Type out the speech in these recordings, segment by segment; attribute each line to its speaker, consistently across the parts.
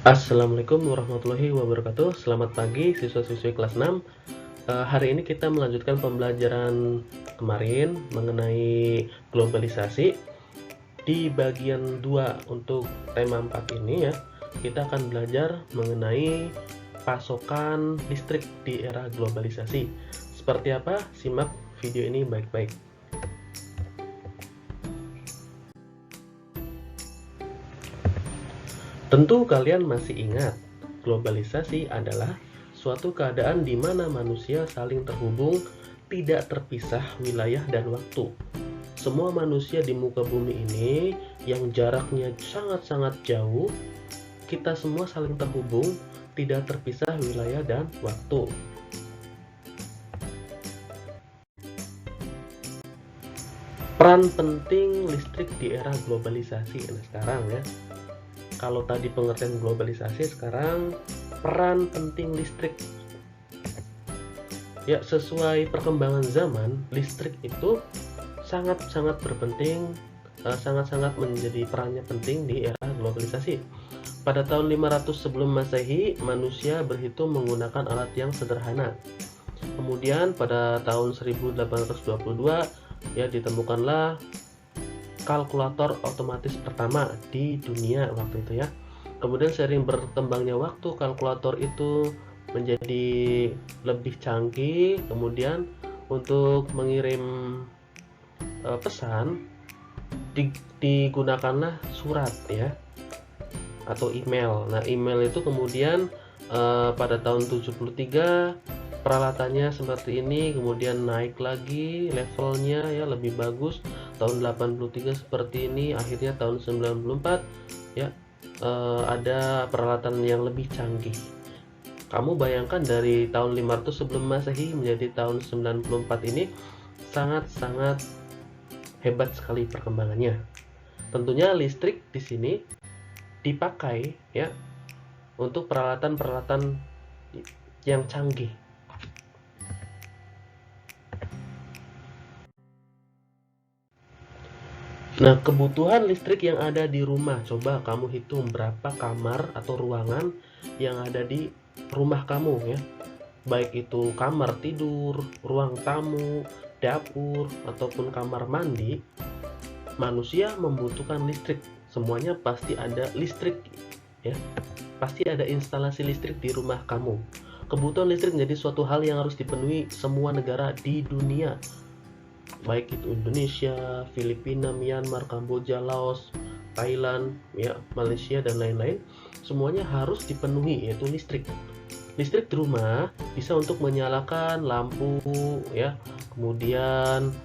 Speaker 1: Assalamualaikum warahmatullahi wabarakatuh. Selamat pagi siswa-siswi kelas 6. Hari ini kita melanjutkan pembelajaran kemarin mengenai globalisasi. Di bagian 2 untuk tema 4 ini ya, kita akan belajar mengenai pasokan listrik di era globalisasi. Seperti apa? Simak video ini baik-baik. Tentu kalian masih ingat, globalisasi adalah suatu keadaan di mana manusia saling terhubung, tidak terpisah wilayah dan waktu. Semua manusia di muka bumi ini yang jaraknya sangat-sangat jauh, kita semua saling terhubung, tidak terpisah wilayah dan waktu. Peran penting listrik di era globalisasi. Nah, sekarang ya, kalau tadi pengertian globalisasi, sekarang peran penting listrik. Ya, sesuai perkembangan zaman, listrik itu sangat-sangat berpenting, sangat-sangat menjadi perannya penting di era globalisasi. Pada tahun 500 sebelum Masehi, manusia berhitung menggunakan alat yang sederhana. Kemudian pada tahun 1822 ya ditemukanlah kalkulator otomatis pertama di dunia waktu itu ya. Kemudian sering berkembangnya waktu, kalkulator itu menjadi lebih canggih. Kemudian untuk mengirim pesan digunakanlah surat ya, atau email. Nah, email itu kemudian pada tahun 73 peralatannya seperti ini, kemudian naik lagi levelnya ya, lebih bagus. Tahun 83 seperti ini, akhirnya tahun 94 ya ada peralatan yang lebih canggih. Kamu bayangkan dari tahun 500 sebelum Masehi menjadi tahun 94 ini sangat-sangat hebat sekali perkembangannya. Tentunya listrik di sini dipakai ya untuk peralatan-peralatan yang canggih. Nah, kebutuhan listrik yang ada di rumah, coba kamu hitung berapa kamar atau ruangan yang ada di rumah kamu ya. Baik itu kamar tidur, ruang tamu, dapur, ataupun kamar mandi, manusia membutuhkan listrik. Semuanya pasti ada listrik ya. Pasti ada instalasi listrik di rumah kamu. Kebutuhan listrik menjadi suatu hal yang harus dipenuhi semua negara di dunia, baik itu Indonesia, Filipina, Myanmar, Kamboja, Laos, Thailand, ya, Malaysia dan lain-lain. Semuanya harus dipenuhi yaitu listrik. Listrik di rumah bisa untuk menyalakan lampu ya, kemudian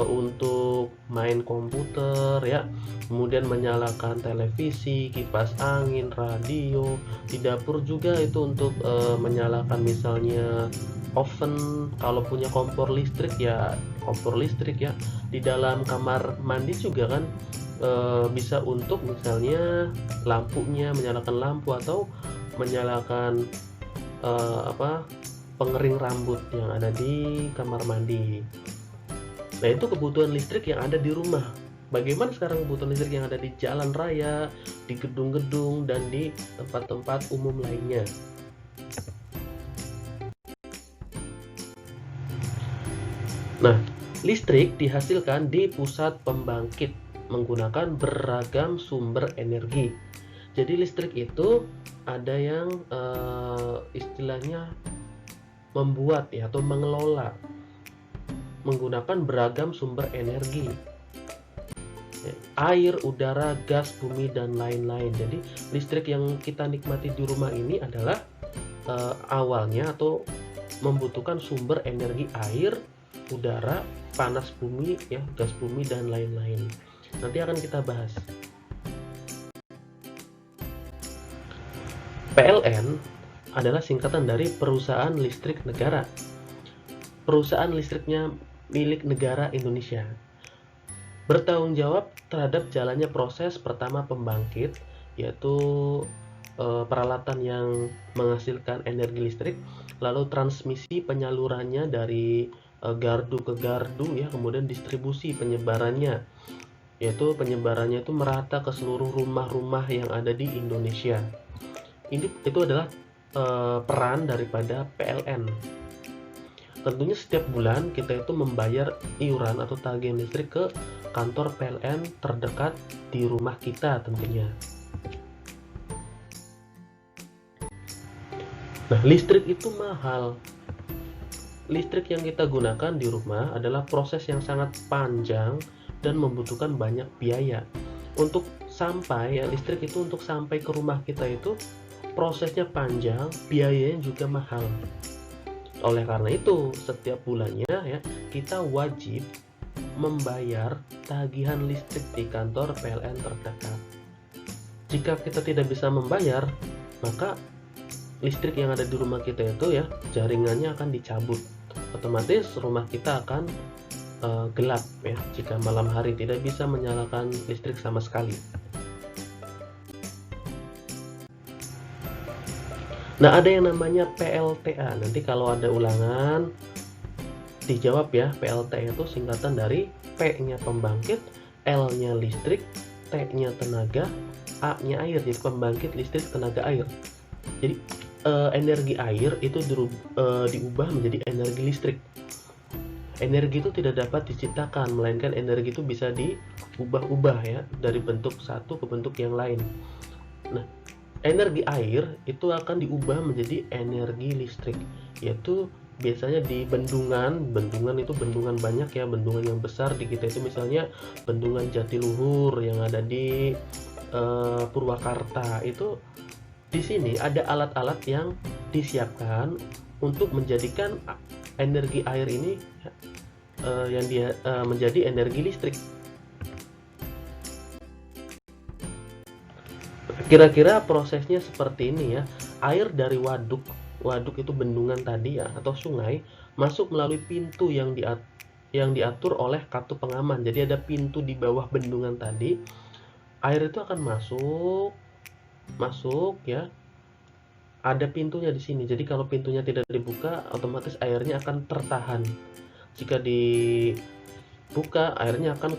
Speaker 1: untuk main komputer ya, kemudian menyalakan televisi, kipas angin, radio. Di dapur juga itu untuk menyalakan misalnya oven. Kalau punya kompor listrik ya kompor listrik ya. Di dalam kamar mandi juga kan bisa untuk misalnya lampunya, menyalakan lampu atau menyalakan pengering rambut yang ada di kamar mandi. Nah, itu kebutuhan listrik yang ada di rumah. Bagaimana sekarang kebutuhan listrik yang ada di jalan raya, di gedung-gedung, dan di tempat-tempat umum lainnya? Nah, listrik dihasilkan di pusat pembangkit menggunakan beragam sumber energi. Jadi listrik itu ada yang istilahnya membuat ya, atau mengelola menggunakan beragam sumber energi, air, udara, gas, bumi, dan lain-lain. Jadi listrik yang kita nikmati di rumah ini adalah awalnya atau membutuhkan sumber energi air, udara, panas bumi, ya, gas bumi, dan lain-lain. Nanti akan kita bahas. PLN adalah singkatan dari Perusahaan Listrik Negara. Perusahaan listriknya milik negara Indonesia. Bertanggung jawab terhadap jalannya proses pertama pembangkit, yaitu peralatan yang menghasilkan energi listrik, lalu transmisi penyalurannya dari gardu ke gardu ya, kemudian distribusi penyebarannya yaitu penyebarannya itu merata ke seluruh rumah-rumah yang ada di Indonesia. Itu adalah peran daripada PLN. Tentunya setiap bulan kita itu membayar iuran atau tagihan listrik ke kantor PLN terdekat di rumah kita tentunya. Nah, listrik itu mahal. Listrik yang kita gunakan di rumah adalah proses yang sangat panjang dan membutuhkan banyak biaya. Untuk sampai listrik itu untuk sampai ke rumah kita itu prosesnya panjang, biayanya juga mahal. Oleh karena itu, setiap bulannya ya, kita wajib membayar tagihan listrik di kantor PLN terdekat. Jika kita tidak bisa membayar, maka listrik yang ada di rumah kita itu ya, jaringannya akan dicabut. Otomatis rumah kita akan gelap ya, jika malam hari tidak bisa menyalakan listrik sama sekali. Nah, ada yang namanya PLTA. Nanti kalau ada ulangan dijawab ya. PLTA itu singkatan dari P-nya pembangkit, L-nya listrik, T-nya tenaga, A-nya air. Jadi pembangkit listrik tenaga air. Jadi energi air itu diubah menjadi energi listrik. Energi itu tidak dapat diciptakan, melainkan energi itu bisa diubah-ubah ya, dari bentuk satu ke bentuk yang lain. Nah, energi air itu akan diubah menjadi energi listrik, yaitu biasanya di bendungan itu bendungan banyak ya, bendungan yang besar di kita itu misalnya bendungan Jatiluhur yang ada di Purwakarta. Itu di sini ada alat-alat yang disiapkan untuk menjadikan energi air ini yang dia menjadi energi listrik. Kira-kira prosesnya seperti ini ya. Air dari waduk itu bendungan tadi ya, atau sungai, masuk melalui pintu yang diatur oleh kartu pengaman. Jadi ada pintu di bawah bendungan tadi. Air itu akan masuk ya. Ada pintunya di sini. Jadi kalau pintunya tidak dibuka, otomatis airnya akan tertahan. Jika dibuka, airnya akan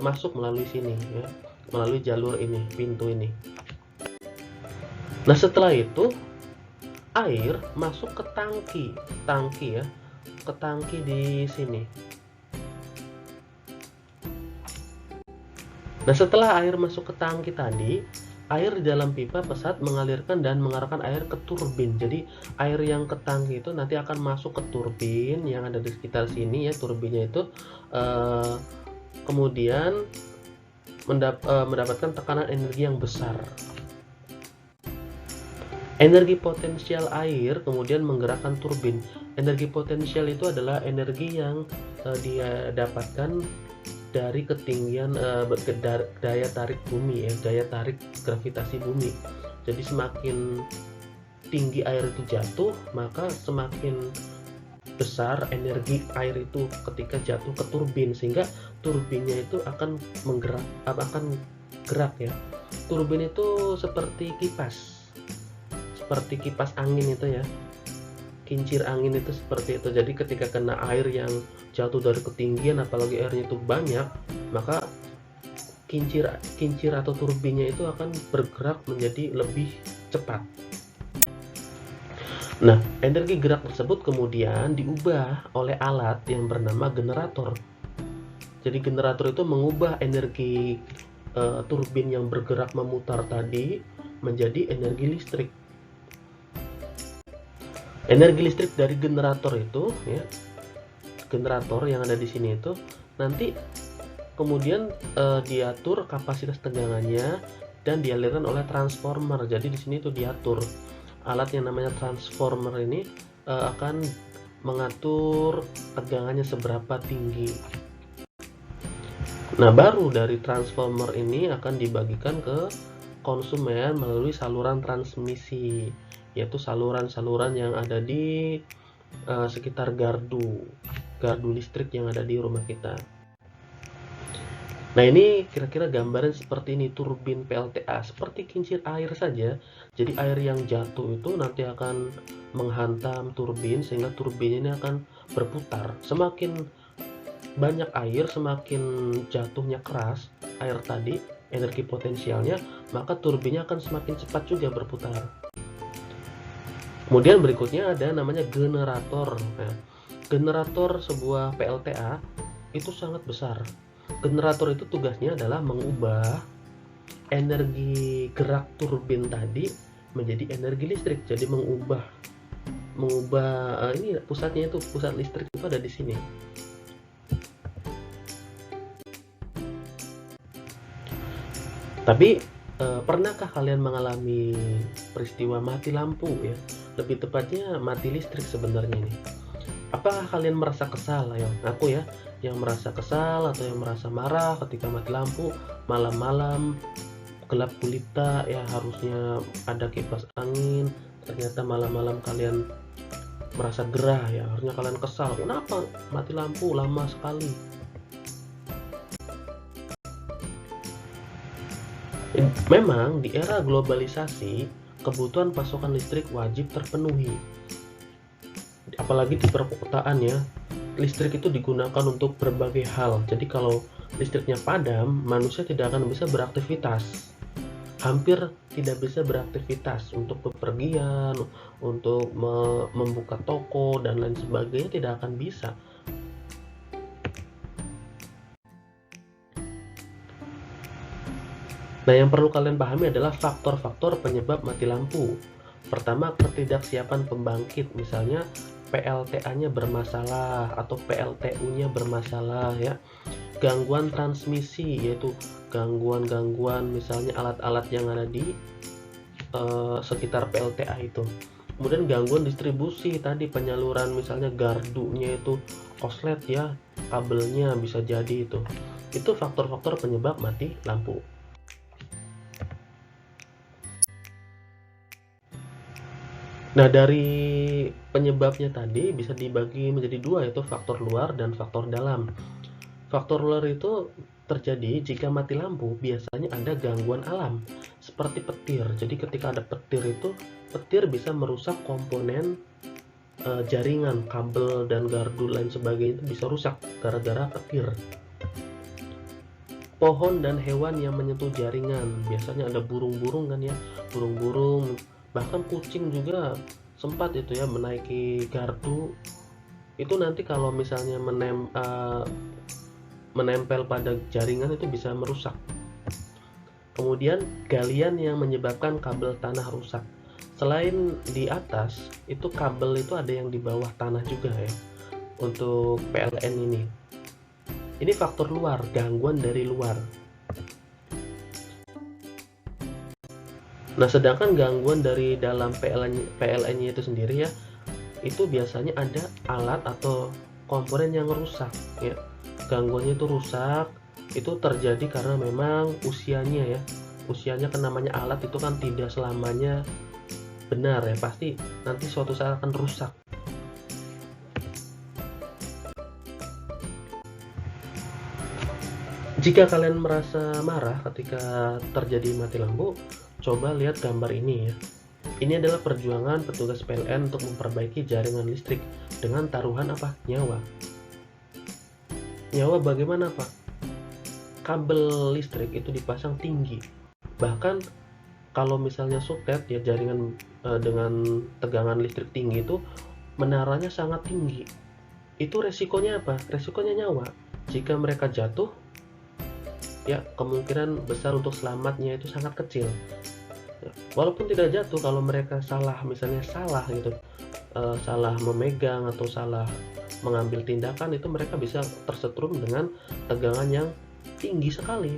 Speaker 1: masuk melalui sini ya, melalui jalur ini, pintu ini. Nah, setelah itu air masuk ke tangki ya, ke tangki di sini. Nah, setelah air masuk ke tangki tadi, air di dalam pipa pesat mengalirkan dan mengarahkan air ke turbin. Jadi air yang ke tangki itu nanti akan masuk ke turbin yang ada di sekitar sini ya. Turbinnya itu kemudian mendapatkan tekanan energi yang besar. Energi potensial air kemudian menggerakkan turbin. Energi potensial itu adalah energi yang dia dapatkan dari ketinggian daya tarik bumi ya, daya tarik gravitasi bumi. Jadi semakin tinggi air itu jatuh, maka semakin besar energi air itu ketika jatuh ke turbin, sehingga turbinnya itu akan gerak ya. Turbin itu seperti kipas angin itu ya, kincir angin itu seperti itu. Jadi ketika kena air yang jatuh dari ketinggian, apalagi airnya itu banyak, maka kincir atau turbinnya itu akan bergerak menjadi lebih cepat. Nah, energi gerak tersebut kemudian diubah oleh alat yang bernama generator. Jadi generator itu mengubah energi turbin yang bergerak memutar tadi menjadi energi listrik. Energi listrik dari generator itu ya, generator yang ada di sini itu nanti kemudian diatur kapasitas tegangannya dan dialirkan oleh transformer. Jadi di sini itu diatur alat yang namanya transformer ini akan mengatur tegangannya seberapa tinggi. Nah, baru dari transformer ini akan dibagikan ke konsumen melalui saluran transmisi, yaitu saluran-saluran yang ada di sekitar gardu listrik yang ada di rumah kita. Nah, ini kira-kira gambaran seperti ini turbin PLTA, seperti kincir air saja. Jadi air yang jatuh itu nanti akan menghantam turbin sehingga turbin ini akan berputar. Semakin banyak air, semakin jatuhnya keras air tadi, energi potensialnya, maka turbinnya akan semakin cepat juga berputar. Kemudian berikutnya ada namanya generator. Nah, generator sebuah PLTA itu sangat besar. Generator itu tugasnya adalah mengubah energi gerak turbin tadi menjadi energi listrik. Jadi mengubah ini pusatnya, itu pusat listrik itu ada di sini. Tapi pernahkah kalian mengalami peristiwa mati lampu ya? Lebih tepatnya mati listrik sebenarnya nih. Apakah kalian merasa kesal? Ayo, aku ya, yang merasa kesal atau yang merasa marah ketika mati lampu malam-malam gelap gulita ya, harusnya ada kipas angin, ternyata malam-malam kalian merasa gerah ya, harusnya kalian kesal, kenapa mati lampu lama sekali. Memang di era globalisasi kebutuhan pasokan listrik wajib terpenuhi, apalagi di perkotaan ya. Listrik itu digunakan untuk berbagai hal, jadi kalau listriknya padam, manusia tidak akan bisa beraktivitas, hampir tidak bisa beraktivitas untuk bepergian, untuk membuka toko dan lain sebagainya, tidak akan bisa. Nah, yang perlu kalian pahami adalah faktor-faktor penyebab mati lampu. Pertama, ketidaksiapan pembangkit, misalnya PLTA-nya bermasalah atau PLTU-nya bermasalah ya. Gangguan transmisi, yaitu gangguan-gangguan misalnya alat-alat yang ada di sekitar PLTA itu. Kemudian gangguan distribusi tadi, penyaluran misalnya gardunya itu koslet ya, kabelnya bisa jadi itu. Itu faktor-faktor penyebab mati lampu. Nah, dari penyebabnya tadi bisa dibagi menjadi dua, yaitu faktor luar dan faktor dalam. Faktor luar itu terjadi jika mati lampu, biasanya ada gangguan alam seperti petir. Jadi ketika ada petir itu, petir bisa merusak komponen jaringan, kabel dan gardu lain sebagainya, itu bisa rusak gara-gara petir. Pohon dan hewan yang menyentuh jaringan, biasanya ada burung-burung kan ya, burung-burung, bahkan kucing juga sempat itu ya menaiki gardu. Itu nanti kalau misalnya menempel pada jaringan itu bisa merusak. Kemudian galian yang menyebabkan kabel tanah rusak. Selain di atas, itu kabel itu ada yang di bawah tanah juga ya untuk PLN ini. Ini faktor luar, gangguan dari luar. Nah, sedangkan gangguan dari dalam PLN-nya itu sendiri ya, itu biasanya ada alat atau komponen yang rusak ya. Gangguannya itu rusak, itu terjadi karena memang usianya kan, namanya alat itu kan tidak selamanya benar ya, pasti nanti suatu saat akan rusak. Jika kalian merasa marah ketika terjadi mati lampu, coba lihat gambar ini ya. Ini adalah perjuangan petugas PLN untuk memperbaiki jaringan listrik dengan taruhan apa? Nyawa. Nyawa bagaimana Pak? Kabel listrik itu dipasang tinggi. Bahkan kalau misalnya suket ya, jaringan dengan tegangan listrik tinggi itu, menaranya sangat tinggi. Itu resikonya apa? Resikonya nyawa. Jika mereka jatuh, ya kemungkinan besar untuk selamatnya itu sangat kecil. Walaupun tidak jatuh, kalau mereka misalnya salah gitu, salah memegang atau salah mengambil tindakan, itu mereka bisa tersetrum dengan tegangan yang tinggi sekali.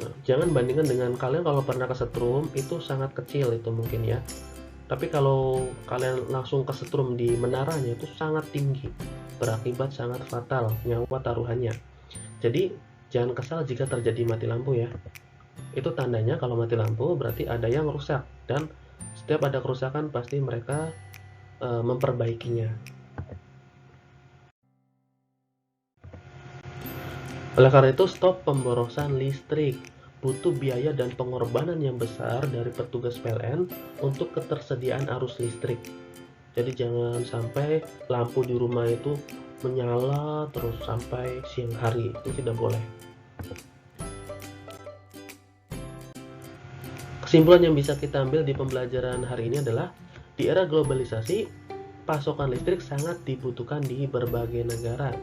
Speaker 1: Nah, jangan bandingkan dengan kalian kalau pernah kesetrum, itu sangat kecil itu mungkin ya. Tapi kalau kalian langsung kesetrum di menaranya, itu sangat tinggi, berakibat sangat fatal, nyawa taruhannya. Jadi jangan kesal jika terjadi mati lampu ya. Itu tandanya kalau mati lampu berarti ada yang rusak, dan setiap ada kerusakan pasti mereka memperbaikinya. Oleh karena itu, stop pemborosan listrik. Butuh biaya dan pengorbanan yang besar dari petugas PLN untuk ketersediaan arus listrik. Jadi jangan sampai lampu di rumah itu menyala terus sampai siang hari, itu tidak boleh. Kesimpulan yang bisa kita ambil di pembelajaran hari ini adalah di era globalisasi, pasokan listrik sangat dibutuhkan di berbagai negara.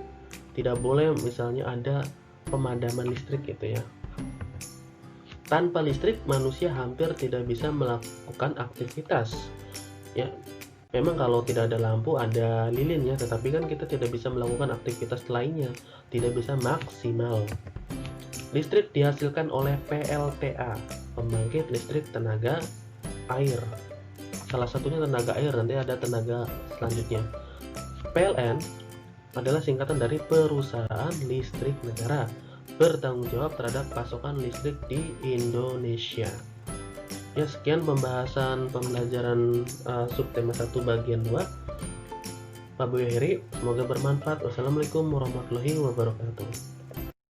Speaker 1: Tidak boleh misalnya ada pemadaman listrik gitu ya. Tanpa listrik, manusia hampir tidak bisa melakukan aktivitas. Ya, memang kalau tidak ada lampu, ada lilin ya, tetapi kan kita tidak bisa melakukan aktivitas lainnya, tidak bisa maksimal. Listrik dihasilkan oleh PLTA, pembangkit listrik tenaga air. Salah satunya tenaga air, nanti ada tenaga selanjutnya. PLN adalah singkatan dari Perusahaan Listrik Negara, bertanggung jawab terhadap pasokan listrik di Indonesia. Ya, sekian pembahasan pembelajaran subtema 1 bagian 2. Pak Buya Heri, semoga bermanfaat. Wassalamualaikum warahmatullahi wabarakatuh.